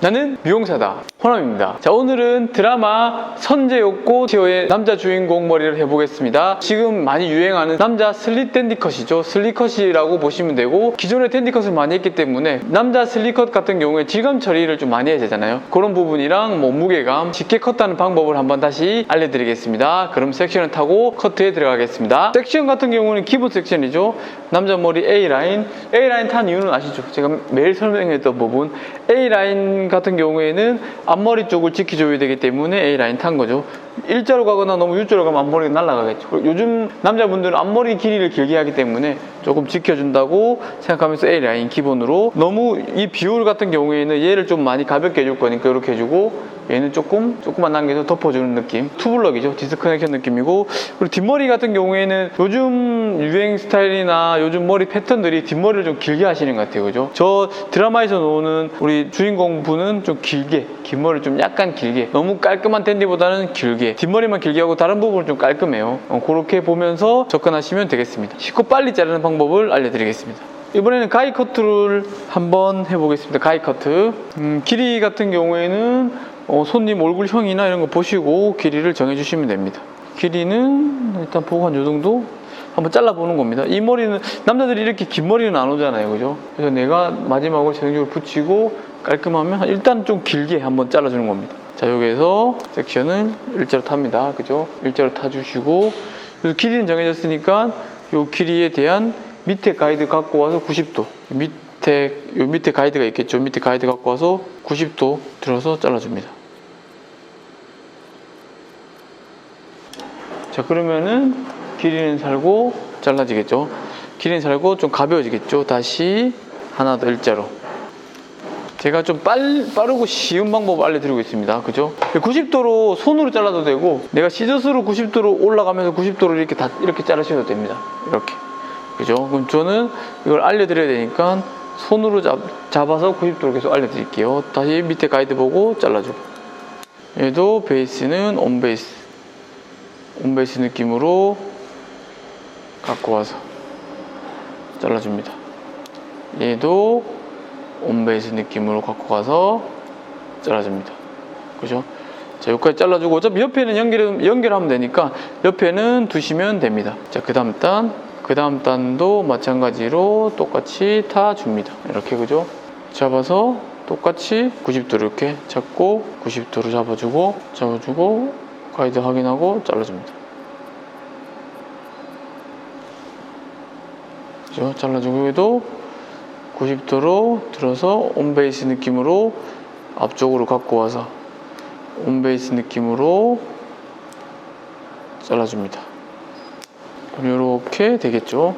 나는 미용사다, 호남입니다. 자, 오늘은 드라마 선제욕고 티오의 남자 주인공 머리를 해보겠습니다. 지금 많이 유행하는 남자 슬릿 댄디컷이죠. 슬릿컷이라고 보시면 되고, 기존의 댄디컷을 많이 했기 때문에 남자 슬릿컷 같은 경우에 질감 처리를 좀 많이 해야 되잖아요. 그런 부분이랑 무게감, 쉽게 컷하는 방법을 한번 다시 알려드리겠습니다. 그럼 섹션을 타고 커트에 들어가겠습니다. 섹션 같은 경우는 기본 섹션이죠. 남자 머리 A라인 탄 이유는 아시죠? 제가 매일 설명했던 부분, A라인 같은 경우에는 앞머리 쪽을 지켜줘야 되기 때문에 A라인 탄 거죠. 일자로 가거나 너무 U자로 가면 앞머리가 날아가겠죠. 요즘 남자분들은 앞머리 길이를 길게 하기 때문에 조금 지켜준다고 생각하면서 A라인 기본으로, 너무 이 비율 같은 경우에는 얘를 좀 많이 가볍게 해줄 거니까 이렇게 해주고, 얘는 조금만 남겨서 덮어주는 느낌, 투블럭이죠. 디스커넥션 느낌이고, 그리고 뒷머리 같은 경우에는 요즘 유행 스타일이나 요즘 머리 패턴들이 뒷머리를 좀 길게 하시는 것 같아요. 그죠? 저 드라마에서 나오는 우리 주인공 분은 좀 길게, 긴 머리를 좀 약간 길게, 너무 깔끔한 댄디보다는 길게, 뒷머리만 길게 하고 다른 부분은 좀 깔끔해요. 그렇게 보면서 접근하시면 되겠습니다. 쉽고 빨리 자르는 방법을 알려드리겠습니다. 이번에는 가위 커트를 한번 해보겠습니다. 가위 커트. 길이 같은 경우에는 손님 얼굴형이나 이런 거 보시고 길이를 정해주시면 됩니다. 길이는 일단 보고 한 요 정도 한번 잘라보는 겁니다. 이 머리는 남자들이 이렇게 긴 머리는 안 오잖아요, 그죠? 그래서 내가 마지막으로 전형적으로 붙이고 깔끔하면 일단 좀 길게 한번 잘라주는 겁니다. 자, 여기에서 섹션을 일자로 탑니다, 그죠? 일자로 타주시고, 그래서 길이는 정해졌으니까 요 길이에 대한 밑에 가이드 갖고 와서 90도, 요 밑에 가이드가 있겠죠. 밑에 가이드 갖고 와서 90도 들어서 잘라줍니다. 자, 그러면은 길이는 살고 잘라지겠죠. 길이는 살고 좀 가벼워지겠죠. 다시 하나 더 일자로. 제가 좀 빠르고 쉬운 방법을 알려드리고 있습니다. 그죠? 90도로 손으로 잘라도 되고, 내가 시저스로 90도로 올라가면서 90도로 이렇게 자르셔도 됩니다. 이렇게. 그죠? 그럼 저는 이걸 알려드려야 되니까 손으로 잡아서 90도로 계속 알려드릴게요. 다시 밑에 가이드 보고 잘라주고, 얘도 베이스는 온베이스 느낌으로 갖고 와서 잘라줍니다. 얘도 온베이스 느낌으로 갖고 가서 잘라줍니다. 그죠? 자, 여기까지 잘라주고, 어차피 옆에는 연결하면 되니까 옆에는 두시면 됩니다. 자, 그 다음 단도 마찬가지로 똑같이 타줍니다. 이렇게, 그죠? 잡아서 똑같이 90도 이렇게 잡고 90도로 잡아주고 가이드 확인하고 잘라줍니다. 그죠? 잘라주고, 여기도 90도로 들어서 온베이스 느낌으로 앞쪽으로 갖고 와서 온베이스 느낌으로 잘라줍니다. 이렇게 되겠죠.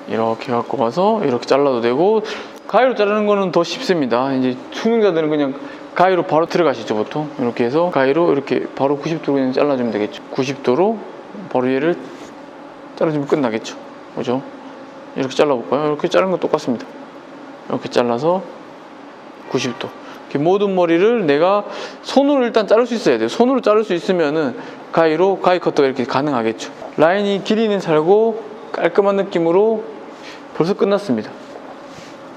이렇게 갖고 가서 이렇게 잘라도 되고, 가위로 자르는 거는 더 쉽습니다. 이제 투명자들은 그냥 가위로 바로 들어가시죠, 보통. 이렇게 해서 가위로 이렇게 바로 90도로 그냥 잘라주면 되겠죠. 90도로 바로 얘를 잘라주면 끝나겠죠. 그죠? 이렇게 잘라볼까요? 이렇게 자르는 건 똑같습니다. 이렇게 잘라서 90도. 모든 머리를 내가 손으로 일단 자를 수 있어야 돼요. 손으로 자를 수 있으면은 가위 커트가 이렇게 가능하겠죠. 라인이 길이는 살고 깔끔한 느낌으로 벌써 끝났습니다.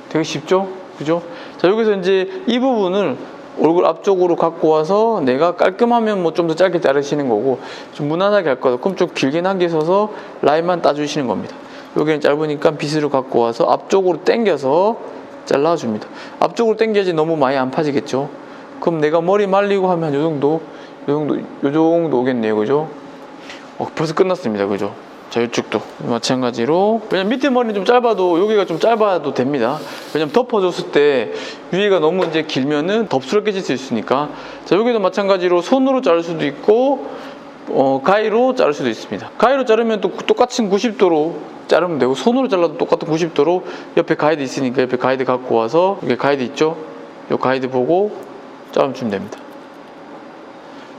되게 쉽죠? 그죠? 자, 여기서 이제 이 부분을 얼굴 앞쪽으로 갖고 와서 내가 깔끔하면 뭐 좀 더 짧게 자르시는 거고, 좀 무난하게 할 거다. 그럼 좀 길게 남겨서 라인만 따주시는 겁니다. 여기는 짧으니까 빗으로 갖고 와서 앞쪽으로 당겨서 잘라줍니다. 앞쪽으로 당겨야지 너무 많이 안 파지겠죠. 그럼 내가 머리 말리고 하면 요 정도 오겠네요. 그죠? 벌써 끝났습니다. 그죠? 자, 이쪽도 마찬가지로, 왜냐면 밑에 머리는 좀 짧아도, 여기가 좀 짧아도 됩니다. 왜냐면 덮어줬을 때 위에가 너무 이제 길면은 덥수룩해질 수 있으니까. 자, 여기도 마찬가지로 손으로 자를 수도 있고, 가위로 자를 수도 있습니다. 가위로 자르면 또 똑같은 90도로 자르면 되고, 손으로 잘라도 똑같은 90도로 옆에 가이드 있으니까 옆에 가이드 갖고 와서, 여기 가이드 있죠? 이 가이드 보고 자르면 됩니다.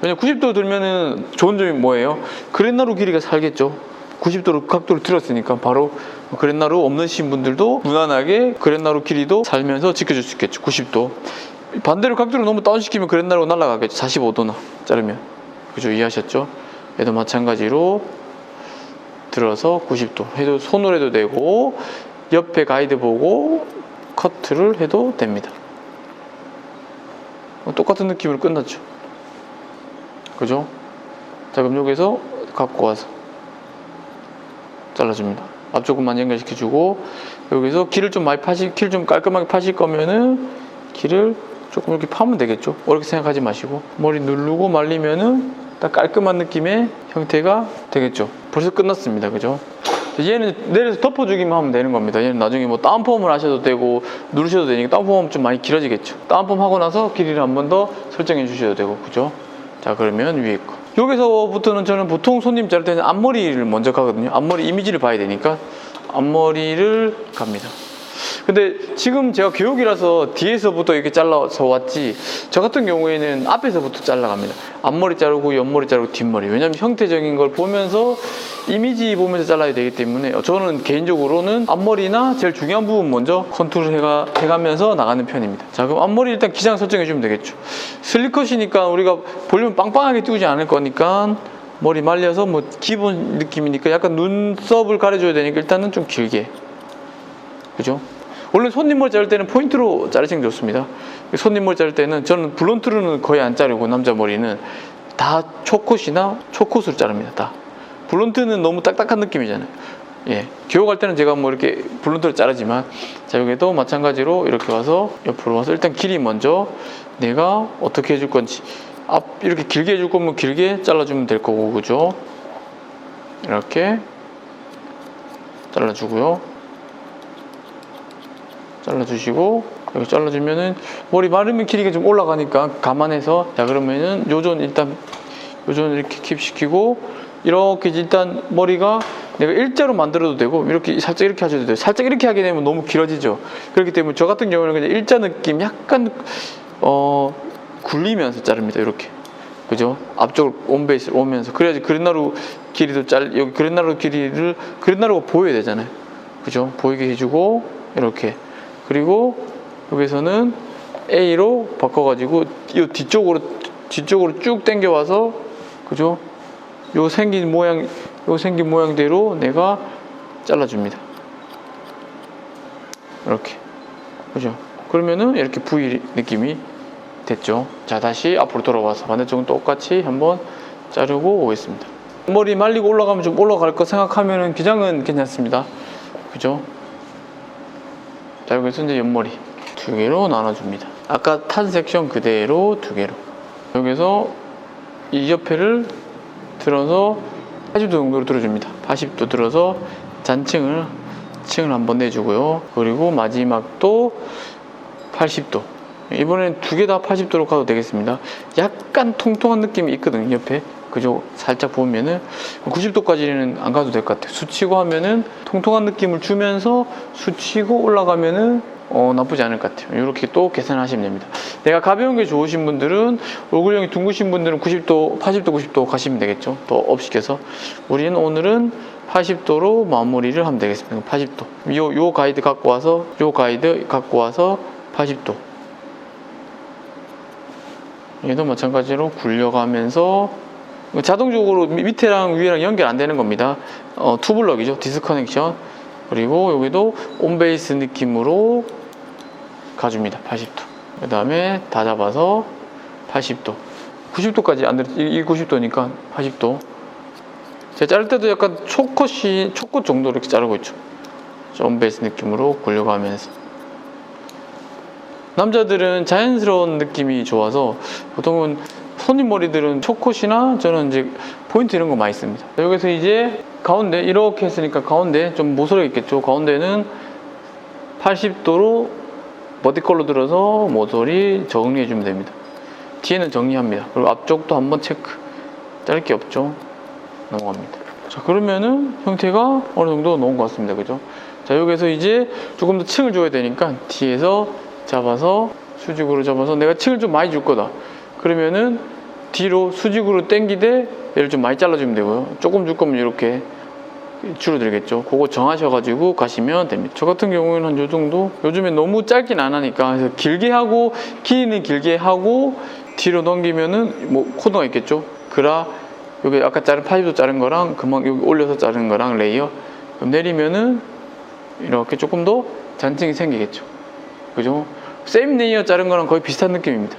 왜냐면 90도 들면은 좋은 점이 뭐예요? 그랜나루 길이가 살겠죠. 90도로 각도를 들었으니까 바로 그랜나루 없으신 분들도 무난하게 그랜나루 길이도 살면서 지켜줄 수 있겠죠. 90도. 반대로 각도를 너무 다운시키면 그랜나루가 날아가겠죠. 45도나 자르면. 그죠? 이해하셨죠? 얘도 마찬가지로 들어서 90도 해도, 손으로 해도 되고 옆에 가이드 보고 커트를 해도 됩니다. 똑같은 느낌으로 끝났죠. 그죠? 자, 그럼 여기서 갖고 와서 잘라줍니다. 앞쪽만 연결시켜주고, 여기서 길을 좀 길을 좀 깔끔하게 파실 거면은 길을 조금 이렇게 파면 되겠죠. 어렵게 생각하지 마시고 머리 누르고 말리면은 딱 깔끔한 느낌의 형태가 되겠죠. 벌써 끝났습니다. 그죠? 얘는 내려서 덮어주기만 하면 되는 겁니다. 얘는 나중에 뭐 다운펌을 하셔도 되고 누르셔도 되니까 다운펌 좀 많이 길어지겠죠. 다운펌 하고 나서 길이를 한 번 더 설정해 주셔도 되고, 그죠? 자, 그러면 위에 거. 여기서부터는 저는 보통 손님 자를 때는 앞머리를 먼저 가거든요. 앞머리 이미지를 봐야 되니까 앞머리를 갑니다. 근데 지금 제가 교육이라서 뒤에서부터 이렇게 잘라서 왔지, 저 같은 경우에는 앞에서부터 잘라갑니다. 앞머리 자르고 옆머리 자르고 뒷머리. 왜냐면 형태적인 걸 보면서 이미지 보면서 잘라야 되기 때문에 저는 개인적으로는 앞머리나 제일 중요한 부분 먼저 컨투를 해가면서 나가는 편입니다. 자, 그럼 앞머리 일단 기장 설정해 주면 되겠죠. 슬리컷이니까 우리가 볼륨 빵빵하게 띄우지 않을 거니까 머리 말려서 뭐 기본 느낌이니까 약간 눈썹을 가려줘야 되니까 일단은 좀 길게, 그죠? 원래 손님 머리 자를 때는 포인트로 자르시는 게 좋습니다. 손님 머리 자를 때는 저는 블론트로는 거의 안 자르고, 남자 머리는 다 초컷이나 초컷으로 자릅니다. 다. 블론트는 너무 딱딱한 느낌이잖아요. 예, 교육할 때는 제가 뭐 이렇게 블론트로 자르지만, 자, 여기도 마찬가지로 이렇게 와서 옆으로 와서 일단 길이 먼저 내가 어떻게 해줄 건지, 이렇게 길게 해줄 거면 길게 잘라주면 될 거고, 그죠? 이렇게 잘라주고요. 잘라주시고, 이렇게 잘라주면은 머리 마르면 길이가 좀 올라가니까 감안해서, 자, 그러면은 요전 이렇게 킵시키고, 이렇게 일단 머리가 내가 일자로 만들어도 되고, 이렇게 살짝 이렇게 하셔도 돼요. 살짝 이렇게 하게 되면 너무 길어지죠. 그렇기 때문에 저 같은 경우는 그냥 일자 느낌 약간 굴리면서 자릅니다. 이렇게, 그죠? 앞쪽으로 온베이스를 오면서, 그래야지 그린나루 길이도 여기 그린나루가 보여야 되잖아요. 그죠? 보이게 해주고, 이렇게. 그리고 여기서는 A로 바꿔가지고 이 뒤쪽으로 쭉 당겨와서, 그죠? 요 생긴 모양대로 내가 잘라줍니다. 이렇게, 그죠? 그러면은 이렇게 V 느낌이 됐죠. 자, 다시 앞으로 돌아와서 반대쪽은 똑같이 한번 자르고 오겠습니다. 머리 말리고 올라가면 좀 올라갈 거 생각하면은 기장은 괜찮습니다. 그죠? 자, 여기서 이제 옆머리 2개로 나눠줍니다. 아까 탄 섹션 그대로 2개로. 여기서 이 옆에를 들어서 80도 정도로 들어줍니다. 80도 들어서 층을 한번 내주고요. 그리고 마지막도 80도. 이번엔 2개 다 80도로 가도 되겠습니다. 약간 통통한 느낌이 있거든요, 옆에. 그죠? 살짝 보면은 90도까지는 안 가도 될 것 같아요. 수치고 하면은 통통한 느낌을 주면서 수치고 올라가면은 나쁘지 않을 것 같아요. 이렇게 또 계산하시면 됩니다. 내가 가벼운 게 좋으신 분들은, 얼굴형이 둥그신 분들은 90도, 80도, 90도 가시면 되겠죠. 더 업시켜서. 우리는 오늘은 80도로 마무리를 하면 되겠습니다. 80도. 요 가이드 갖고 와서 80도. 얘도 마찬가지로 굴려가면서 자동적으로 밑에랑 위에랑 연결 안 되는 겁니다. 투블럭이죠. 디스커넥션. 그리고 여기도 온베이스 느낌으로 가줍니다. 80도. 그 다음에 다 잡아서 80도. 90도까지 안 들었죠. 이 90도니까 80도. 제가 자를 때도 약간 초컷 정도로 이렇게 자르고 있죠. 온베이스 느낌으로 굴려가면서. 남자들은 자연스러운 느낌이 좋아서 보통은 손님 머리들은 초컷이나 저는 이제 포인트 이런 거 많이 씁니다. 여기서 이제 가운데 이렇게 했으니까 가운데 좀 모서리가 있겠죠. 가운데는 80도로 버티컬로 들어서 모서리 정리해 주면 됩니다. 뒤에는 정리합니다. 그리고 앞쪽도 한번 체크. 자를 게 없죠. 넘어갑니다. 자, 그러면은 형태가 어느 정도 나온 것 같습니다. 그죠? 자, 여기서 이제 조금 더 층을 줘야 되니까 뒤에서 잡아서 수직으로 잡아서, 내가 층을 좀 많이 줄 거다 그러면은 뒤로 수직으로 당기되 얘를 좀 많이 잘라주면 되고요. 조금 줄 거면 이렇게 줄어들겠죠. 그거 정하셔가지고 가시면 됩니다. 저 같은 경우에는 한 요 정도. 요즘에 너무 짧긴 안 하니까, 그래서 길게 하고, 길이는 길게 하고 뒤로 넘기면은 뭐 코드가 있겠죠. 여기 아까 80도 자른 거랑 여기 올려서 자른 거랑 레이어 내리면은 이렇게 조금 더 잔층이 생기겠죠. 그죠? 세임 레이어 자른 거랑 거의 비슷한 느낌입니다.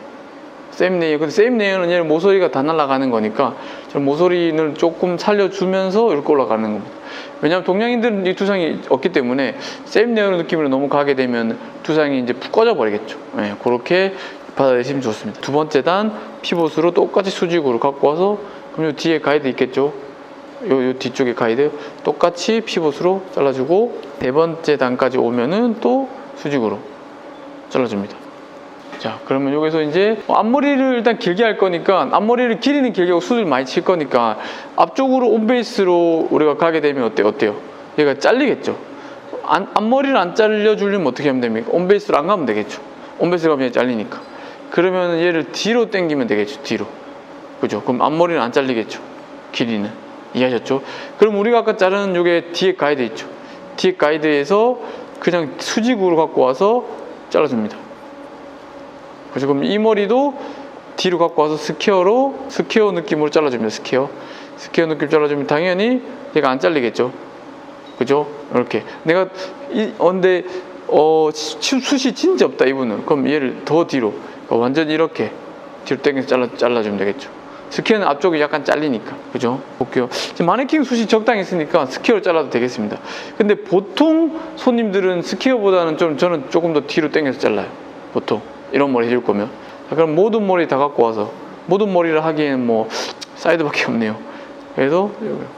세임 레이어. 근데 세임 레이어는 얘는 모서리가 다 날아가는 거니까 저는 모서리를 조금 살려주면서 이렇게 올라가는 겁니다. 왜냐하면 동양인들은 이 두상이 없기 때문에 세임 레이어 느낌으로 너무 가게 되면 두상이 이제 푹 꺼져 버리겠죠. 네, 그렇게 받아내시면 좋습니다. 두 번째 단 피봇으로 똑같이 수직으로 갖고 와서 그럼 요 뒤에 가이드 있겠죠. 요 뒤쪽에 가이드 똑같이 피봇으로 잘라주고 네 번째 단까지 오면은 또 수직으로 잘라줍니다. 자, 그러면 여기서 이제 앞머리를 일단 길게 할 거니까 앞머리를 길이는 길게 하고 숱을 많이 칠 거니까 앞쪽으로 온베이스로 우리가 가게 되면 어때요? 얘가 잘리겠죠. 앞머리를 안 잘려주려면 어떻게 하면 됩니까? 온베이스로 안 가면 되겠죠. 온베이스로 가면 얘 잘리니까. 그러면 얘를 뒤로 당기면 되겠죠. 뒤로. 그죠? 그럼 앞머리는 안 잘리겠죠. 길이는. 이해하셨죠? 그럼 우리가 아까 자른 요게 뒤에 가이드 있죠. 뒤에 가이드에서 그냥 수직으로 갖고 와서 잘라줍니다. 그래서 그럼 이 머리도 뒤로 갖고 와서 스퀘어 느낌으로 잘라줍니다. 스퀘어 느낌 잘라주면 당연히 얘가 안 잘리겠죠. 그죠? 이렇게 내가 근데 숱이 진짜 없다 이분은. 그럼 얘를 더 뒤로 완전히 이렇게 뒤로 당겨서 잘라주면 되겠죠. 스퀘어는 앞쪽이 약간 잘리니까. 그죠? 볼게요. 지금 마네킹 숱이 적당히 있으니까 스퀘어를 잘라도 되겠습니다. 근데 보통 손님들은 스퀘어보다는 저는 조금 더 뒤로 당겨서 잘라요. 보통 이런 머리 해줄 거면. 자, 그럼 모든 머리 다 갖고 와서 모든 머리를 하기에는 뭐 사이드밖에 없네요. 그래서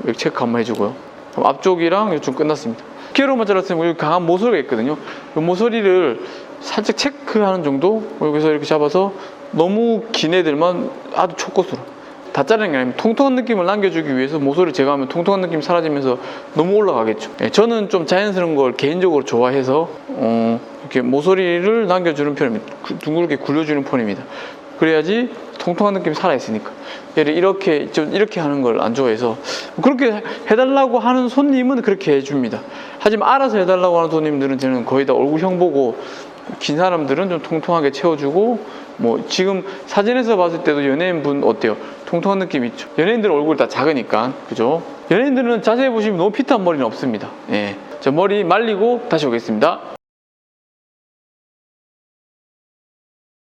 여기 체크 한번 해주고요. 그럼 앞쪽이랑 이쪽 끝났습니다. 스퀘어로만 잘랐으면 여기 강한 모서리가 있거든요. 이 모서리를 살짝 체크하는 정도. 여기서 이렇게 잡아서 너무 긴 애들만 아주 초코스로 다 자르는 게 아니면 통통한 느낌을 남겨주기 위해서 모서리 제거하면 통통한 느낌이 사라지면서 너무 올라가겠죠. 저는 좀 자연스러운 걸 개인적으로 좋아해서 이렇게 모서리를 남겨주는 편입니다. 둥글게 굴려주는 편입니다. 그래야지 통통한 느낌이 살아있으니까. 얘를 이렇게 하는 걸 안 좋아해서 그렇게 해달라고 하는 손님은 그렇게 해줍니다. 하지만 알아서 해달라고 하는 손님들은 저는 거의 다 얼굴형 보고 긴 사람들은 좀 통통하게 채워주고 뭐 지금 사진에서 봤을 때도 연예인분 어때요? 통통한 느낌 있죠? 연예인들 얼굴 다 작으니까 그죠? 연예인들은 자세히 보시면 너무 핏한 머리는 없습니다. 예. 저 머리 말리고 다시 오겠습니다.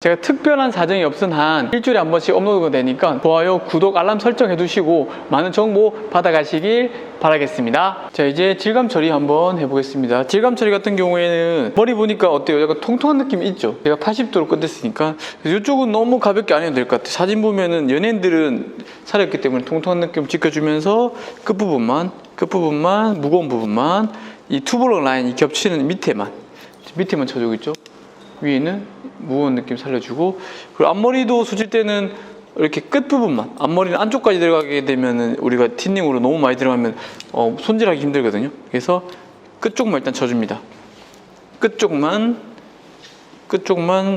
제가 특별한 사정이 없은 한 일주일에 한 번씩 업로드가 되니까 좋아요, 구독, 알람 설정 해두시고 많은 정보 받아가시길 바라겠습니다. 자, 이제 질감 처리 한번 해보겠습니다. 질감 처리 같은 경우에는 머리 보니까 어때요? 약간 통통한 느낌이 있죠? 제가 80도로 끝냈으니까 이쪽은 너무 가볍게 안 해도 될 것 같아요. 사진 보면은 연예인들은 살았기 때문에 통통한 느낌 지켜주면서 끝부분만 무거운 부분만 이 투블럭 라인이 겹치는 밑에만 쳐주고 있죠? 위에는 무거운 느낌 살려주고, 그리고 앞머리도 수질 때는 이렇게 끝부분만, 앞머리는 안쪽까지 들어가게 되면은 우리가 틴닝으로 너무 많이 들어가면 손질하기 힘들거든요. 그래서 끝쪽만 일단 쳐줍니다. 끝쪽만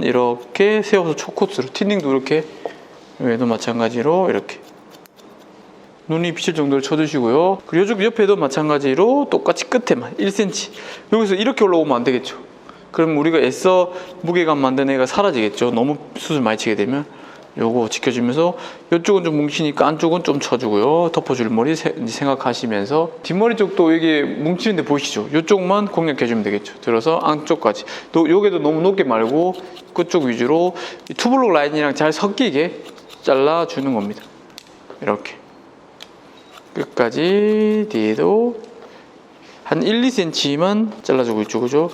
이렇게 세워서 초코스로, 틴닝도 이렇게, 여기도 마찬가지로 이렇게 눈이 비칠 정도로 쳐주시고요. 그리고 이쪽 옆에도 마찬가지로 똑같이 끝에만 1cm, 여기서 이렇게 올라오면 안 되겠죠. 그럼 우리가 애써 무게감 만드는 애가 사라지겠죠. 너무 숱을 많이 치게 되면. 요거 지켜주면서 이쪽은 좀 뭉치니까 안쪽은 좀 쳐주고요. 덮어줄 머리 생각하시면서 뒷머리 쪽도 여기 뭉치는데 보이시죠? 이쪽만 공략해주면 되겠죠. 들어서 안쪽까지. 또 여기도 너무 높게 말고 끝쪽 위주로 투블럭 라인이랑 잘 섞이게 잘라주는 겁니다. 이렇게 끝까지. 뒤에도 한 1, 2cm만 잘라주고 있죠. 그죠?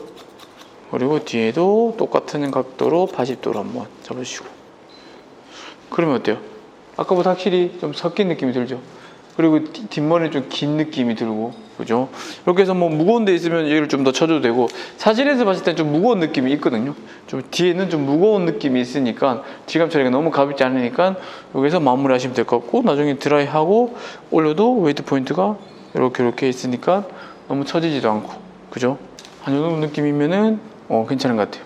그리고 뒤에도 똑같은 각도로 80도로 한번 잡으시고. 그러면 어때요? 아까보다 확실히 좀 섞인 느낌이 들죠? 그리고 뒷머리는 좀 긴 느낌이 들고, 그죠? 이렇게 해서 뭐 무거운 데 있으면 얘를 좀 더 쳐줘도 되고, 사진에서 봤을 때 좀 무거운 느낌이 있거든요. 좀 뒤에는 좀 무거운 느낌이 있으니까 질감 처리가 너무 가볍지 않으니까 여기서 마무리 하시면 될 것 같고, 나중에 드라이 하고 올려도 웨이트 포인트가 이렇게 있으니까 너무 처지지도 않고, 그죠? 한 이 정도 느낌이면은 괜찮은 것 같아요.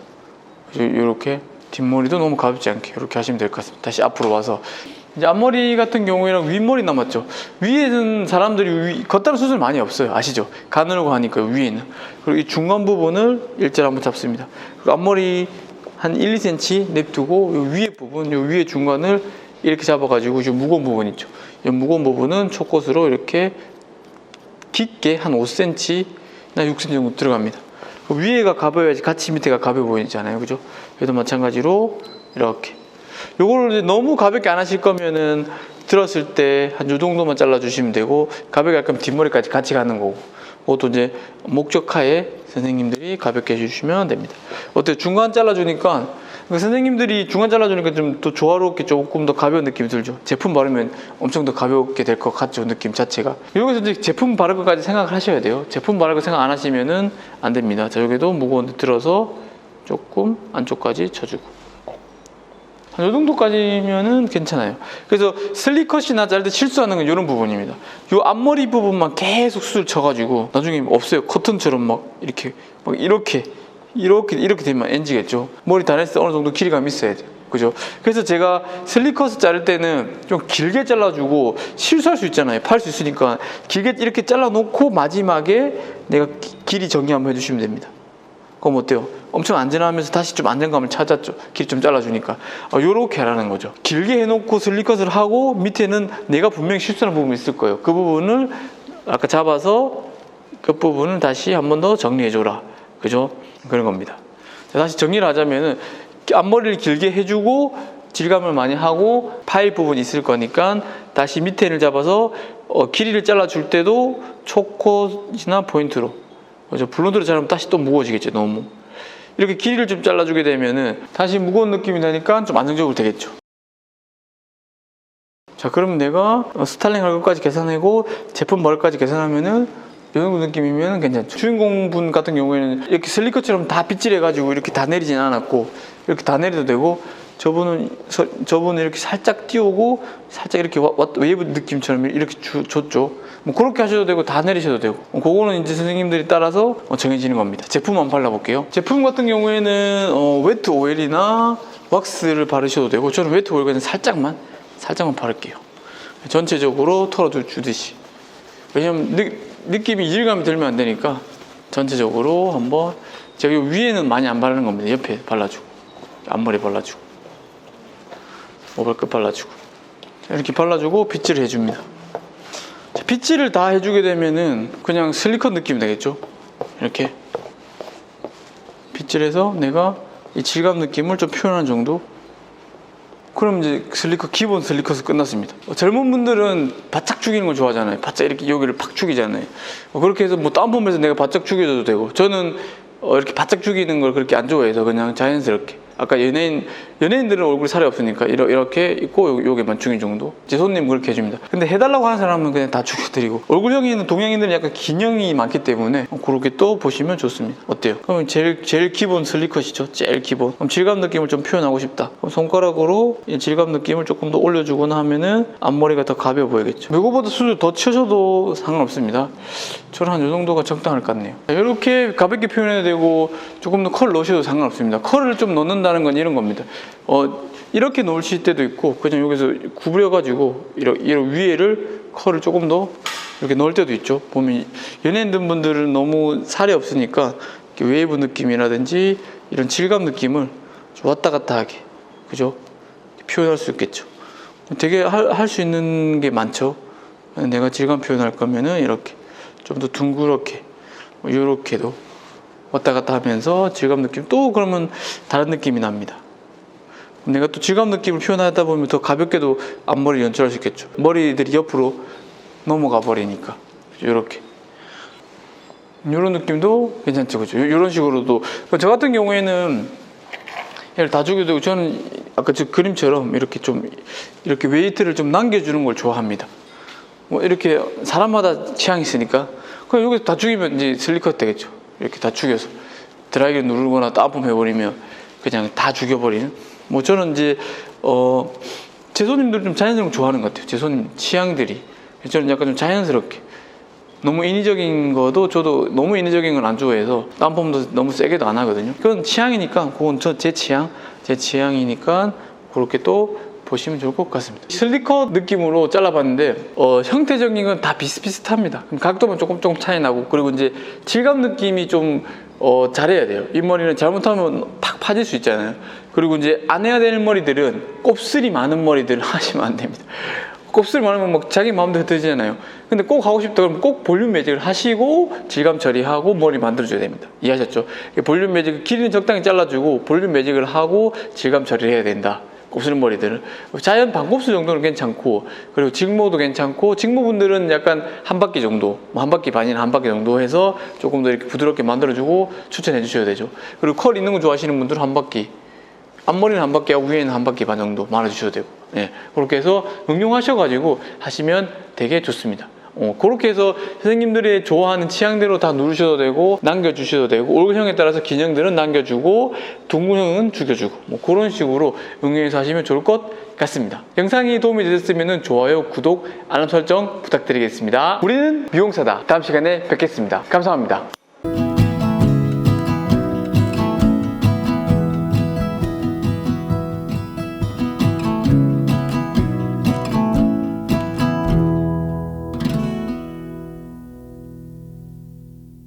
이렇게 뒷머리도 너무 가볍지 않게 이렇게 하시면 될 것 같습니다. 다시 앞으로 와서 이제 앞머리 같은 경우에는 윗머리 남았죠. 위에는 사람들이 겉다른 수술 많이 없어요. 아시죠? 가누려고 하니까 위에는. 그리고 이 중간 부분을 일자로 한번 잡습니다. 그리고 앞머리 한 1, 2cm 냅두고 이 위에 부분, 이 위에 중간을 이렇게 잡아가지고 이 무거운 부분 있죠. 이 무거운 부분은 초코스로 이렇게 깊게 한 5cm나 6cm 정도 들어갑니다. 위에가 가벼워야지 같이 밑에가 가벼워 보이잖아요. 그죠? 얘도 마찬가지로 이렇게 요거를 이제 너무 가볍게 안 하실 거면은 들었을 때 한 요 정도만 잘라주시면 되고, 가볍게 할 거면 뒷머리까지 같이 가는 거고, 그것도 이제 목적하에 선생님들이 가볍게 해주시면 됩니다. 어때요? 중간 잘라주니까, 선생님들이 중간 잘라주니까 좀 더 조화롭게 조금 더 가벼운 느낌이 들죠. 제품 바르면 엄청 더 가볍게 될 것 같죠, 느낌 자체가. 여기서 이제 제품 바를 것까지 생각을 하셔야 돼요. 제품 바를 거 생각 안 하시면은 안 됩니다. 자, 여기도 무거운 데 들어서 조금 안쪽까지 쳐주고, 한 요 정도까지면은 괜찮아요. 그래서 슬리컷이나 자를 때 실수하는 건 이런 부분입니다. 요 앞머리 부분만 계속 수술 쳐가지고 나중에 없어요. 커튼처럼 막 이렇게 되면 NG겠죠. 머리 다녔을 때 어느 정도 길이감이 있어야 돼요. 그죠? 그래서 제가 슬리컷을 자를 때는 좀 길게 잘라주고, 실수할 수 있잖아요. 팔 수 있으니까 길게 이렇게 잘라놓고 마지막에 내가 길이 정리 한번 해주시면 됩니다. 그럼 어때요? 엄청 안전하면서 다시 좀 안정감을 찾았죠. 길 좀 잘라주니까. 요렇게 하라는 거죠. 길게 해놓고 슬리컷을 하고, 밑에는 내가 분명히 실수하는 부분이 있을 거예요. 그 부분을 아까 잡아서 그 부분을 다시 한 번 더 정리해줘라. 그죠? 그런 겁니다. 자, 다시 정리를 하자면은, 앞머리를 길게 해주고 질감을 많이 하고 파일 부분이 있을 거니까 다시 밑에를 잡아서 길이를 잘라줄 때도 초컷이나 포인트로, 그죠? 블론드로 자르면 다시 또 무거워지겠죠. 너무 이렇게 길이를 좀 잘라주게 되면은 다시 무거운 느낌이 나니까 좀 안정적으로 되겠죠. 자, 그러면 내가 스타일링 할 것까지 계산하고 제품 머리까지 계산하면은 이 정도 느낌이면 괜찮죠. 주인공분 같은 경우에는 이렇게 슬리커처럼 다 빗질해가지고 이렇게 다 내리진 않았고, 이렇게 다 내려도 되고, 저분은 이렇게 살짝 띄우고 살짝 이렇게 웨이브 느낌처럼 이렇게 줬죠. 뭐 그렇게 하셔도 되고 다 내리셔도 되고, 그거는 이제 선생님들이 따라서 정해지는 겁니다. 제품 한번 발라볼게요. 제품 같은 경우에는 웨트 오일이나 왁스를 바르셔도 되고, 저는 웨트 오일 그냥 살짝만 바를게요. 전체적으로 털어주듯이. 왜냐면 느낌이 이질감이 들면 안 되니까 전체적으로 한번, 제가 위에는 많이 안 바르는 겁니다. 옆에 발라주고, 앞머리 발라주고, 모발끝 발라주고, 이렇게 발라주고 빗질을 해줍니다. 빗질을 다 해주게 되면은 그냥 슬리컷 느낌이 되겠죠. 이렇게 빗질해서 내가 이 질감 느낌을 좀 표현하는 정도. 그럼 이제 기본 슬리컷은 끝났습니다. 젊은 분들은 바짝 죽이는 걸 좋아하잖아요. 바짝 이렇게 여기를 팍 죽이잖아요. 그렇게 해서 뭐 다운펌에서 내가 바짝 죽여줘도 되고, 저는 이렇게 바짝 죽이는 걸 그렇게 안 좋아해서 그냥 자연스럽게, 아까 연예인들은 얼굴 살이 없으니까 이렇게 있고 요게만 죽인 정도. 제 손님 그렇게 해줍니다. 근데 해달라고 하는 사람은 그냥 다 죽여드리고, 얼굴형이 동양인들은 약간 긴형이 많기 때문에 그렇게 또 보시면 좋습니다. 어때요? 그럼 제일 기본 슬리컷이죠. 제일 기본. 그럼 질감 느낌을 좀 표현하고 싶다. 그럼 손가락으로 이 질감 느낌을 조금 더 올려주거나 하면은 앞머리가 더 가벼워 보이겠죠. 이거보다 수술 더 쳐셔도 상관없습니다. 저는 한 이 정도가 적당할 것 같네요. 이렇게 가볍게 표현해도 되고, 조금 더 컬 넣으셔도 상관없습니다. 컬을 좀 넣는다는 건 이런 겁니다. 이렇게 놓으실 때도 있고, 그냥 여기서 구부려가지고 이렇게 위에를 컬을 조금 더 이렇게 넣을 때도 있죠. 보면 연예인들 분들은 너무 살이 없으니까 웨이브 느낌이라든지 이런 질감 느낌을 좀 왔다 갔다 하게, 그죠? 표현할 수 있겠죠. 되게 할 수 있는 게 많죠. 내가 질감 표현할 거면은 이렇게 좀 더 둥그렇게, 이렇게도 왔다 갔다 하면서 질감 느낌, 또 그러면 다른 느낌이 납니다. 내가 또 질감 느낌을 표현하다 보면 더 가볍게도 앞머리를 연출할 수 있겠죠. 머리들이 옆으로 넘어가 버리니까 이렇게, 이런 느낌도 괜찮죠, 그죠? 이런 식으로도. 저 같은 경우에는 얘를 다 죽여도 되고, 저는 아까 저 그림처럼 이렇게 웨이트를 좀 남겨주는 걸 좋아합니다. 뭐 이렇게 사람마다 취향이 있으니까 그냥 여기서 다 죽이면 이제 슬리컷 되겠죠. 이렇게 다 죽여서 드라이기를 누르거나 다운펌 해버리면 그냥 다 죽여버리는. 뭐 저는 이제 제 손님들 좀 자연스러운 거 좋아하는 것 같아요. 제 손님 취향들이. 저는 약간 좀 자연스럽게, 너무 인위적인 거도, 저도 너무 인위적인 건 안 좋아해서 다운펌도 너무 세게도 안 하거든요. 그건 취향이니까, 그건 제 취향이니까 그렇게 또 보시면 좋을 것 같습니다. 슬리컷 느낌으로 잘라봤는데 형태적인 건 다 비슷비슷합니다. 각도만 조금 차이 나고, 그리고 이제 질감 느낌이 좀 잘해야 돼요. 이 머리는 잘못하면 팍 파질 수 있잖아요. 그리고 이제 안 해야 되는 머리들은, 곱슬이 많은 머리들을 하시면 안 됩니다. 곱슬이 많으면 막 자기 마음대로 되잖아요. 근데 꼭 하고 싶다 그러면 꼭 볼륨 매직을 하시고 질감 처리하고 머리 만들어줘야 됩니다. 이해하셨죠? 볼륨 매직, 길이는 적당히 잘라주고 볼륨 매직을 하고 질감 처리를 해야 된다. 곱슬 머리들은. 자연 반곱슬 정도는 괜찮고, 그리고 직모도 괜찮고, 직모분들은 약간 한 바퀴 정도, 뭐 한 바퀴 반이나 한 바퀴 정도 해서 조금 더 이렇게 부드럽게 만들어주고 추천해 주셔야 되죠. 그리고 컬 있는 거 좋아하시는 분들은 한 바퀴, 앞머리는 한 바퀴하고 위에는 한 바퀴 반 정도 말아주셔도 되고, 예, 그렇게 해서 응용하셔가지고 하시면 되게 좋습니다. 그렇게 해서 선생님들이 좋아하는 취향대로 다 누르셔도 되고 남겨주셔도 되고, 올형에 따라서 긴형들은 남겨주고 둥근형은 죽여주고, 뭐 그런 식으로 응용해서 하시면 좋을 것 같습니다. 영상이 도움이 되셨으면 좋아요, 구독, 알람 설정 부탁드리겠습니다. 우리는 미용사다. 다음 시간에 뵙겠습니다. 감사합니다.